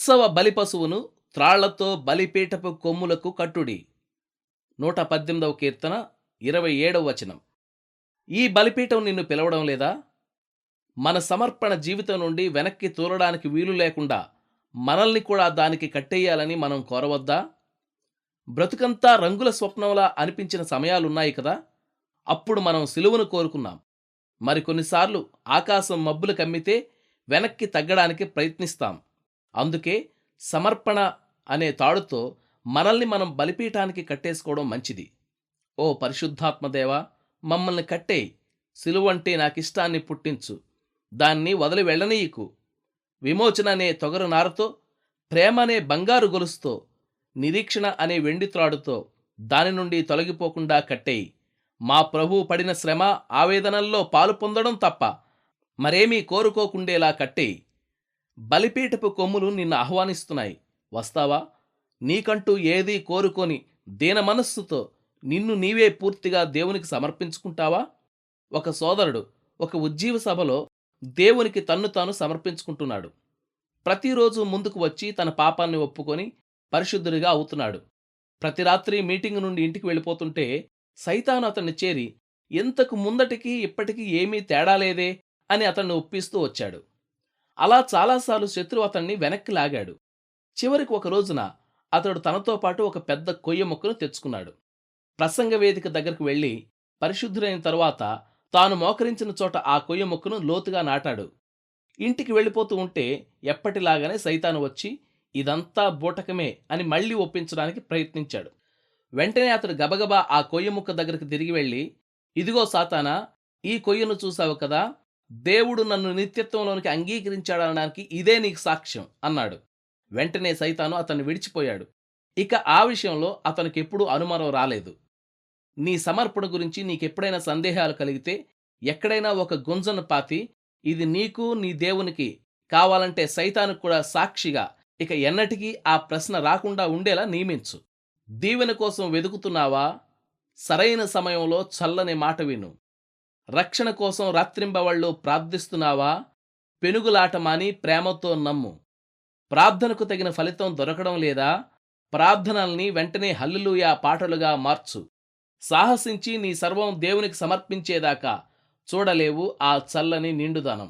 ఉత్సవ బలి పశువును త్రాళ్లతో బలిపీఠపు కొమ్ములకు కట్టుడి. 118వ కీర్తన 27వ వచనం. ఈ బలిపీఠం నిన్ను పిలవడం లేదా? మన సమర్పణ జీవితం నుండి వెనక్కి తూలడానికి వీలు లేకుండా మనల్ని కూడా దానికి కట్టేయాలని మనం కోరవద్దా? బ్రతుకంతా రంగుల స్వప్నంలా అనిపించిన సమయాలున్నాయి కదా. అప్పుడు మనం సిలువను కోరుకున్నాం. మరికొన్నిసార్లు ఆకాశం మబ్బులు కమ్మితే వెనక్కి తగ్గడానికి ప్రయత్నిస్తాం. అందుకే సమర్పణ అనే తాడుతో మనల్ని మనం బలిపీఠానికి కట్టేసుకోవడం మంచిది. ఓ పరిశుద్ధాత్మదేవా, మమ్మల్ని కట్టేయి. సిలువంటే నాకిష్టాన్ని పుట్టించు. దాన్ని వదిలి వెళ్ళనీయకు. విమోచన అనే తొగరు నారతో, ప్రేమ అనే బంగారు గొలుసుతో, నిరీక్షణ అనే వెండి త్రాడుతో దాని నుండి తొలగిపోకుండా కట్టేయి. మా ప్రభువు పడిన శ్రమ ఆవేదనల్లో పాలు పొందడం తప్ప మరేమీ కోరుకోకుండేలా కట్టేయి. బలిపీఠపు కొమ్ములు నిన్ను ఆహ్వానిస్తున్నాయి. వస్తావా? నీకంటూ ఏదీ కోరుకొని దీన మనస్సుతో నిన్ను నీవే పూర్తిగా దేవునికి సమర్పించుకుంటావా? ఒక సోదరుడు ఒక ఉజ్జీవ సభలో దేవునికి తన్ను తాను సమర్పించుకుంటున్నాడు. ప్రతిరోజు ముందుకు వచ్చి తన పాపాన్ని ఒప్పుకొని పరిశుద్ధుడిగా అవుతున్నాడు. ప్రతి రాత్రి మీటింగు నుండి ఇంటికి వెళ్ళిపోతుంటే సైతాను అతన్ని చేరి, ఇంతకు ముందటికి ఇప్పటికీ ఏమీ తేడా లేదే అని అతన్ని ఒప్పిస్తూ వచ్చాడు. అలా చాలాసార్లు శత్రువు అతన్ని వెనక్కి లాగాడు. చివరికి ఒక రోజున అతడు తనతో పాటు ఒక పెద్ద కొయ్య మొక్కను తెచ్చుకున్నాడు. ప్రసంగ వేదిక దగ్గరకు వెళ్ళి పరిశుద్ధుడైన తరువాత తాను మోకరించిన చోట ఆ కొయ్య మొక్కను లోతుగా నాటాడు. ఇంటికి వెళ్ళిపోతూ ఉంటే ఎప్పటిలాగానే సైతాను వచ్చి ఇదంతా బూటకమే అని మళ్లీ ఒప్పించడానికి ప్రయత్నించాడు. వెంటనే అతడు గబగబా ఆ కొయ్య ముక్క దగ్గరికి తిరిగి వెళ్ళి, ఇదిగో సాతానా, ఈ కొయ్యను చూశావు కదా, దేవుడు నన్ను నిత్యత్వంలోనికి అంగీకరించాడనడానికి ఇదే నీకు సాక్ష్యం అన్నాడు. వెంటనే సైతాను అతన్ని విడిచిపోయాడు. ఇక ఆ విషయంలో అతనికెప్పుడూ అనుమానం రాలేదు. నీ సమర్పణ గురించి నీకెప్పుడైనా సందేహాలు కలిగితే ఎక్కడైనా ఒక గుంజను పాతి, ఇది నీకు నీ దేవునికి, కావాలంటే సైతానుకు కూడా సాక్షిగా ఇక ఎన్నటికీ ఆ ప్రశ్న రాకుండా ఉండేలా నియమించు. దీవెన కోసం వెదుకుతున్నావా? సరైన సమయంలో చల్లని మాట విను. రక్షణ కోసం రాత్రింబవళ్ళు ప్రార్థిస్తున్నావా? పెనుగులాట మాని ప్రేమతో నమ్ము. ప్రార్థనకు తగిన ఫలితం దొరకడం లేదా? ప్రార్థనల్ని వెంటనే హల్లెలూయా పాటలుగా మార్చు. సాహసించి నీ సర్వం దేవునికి సమర్పించేదాకా చూడలేవు ఆ చల్లని నిండుదనం.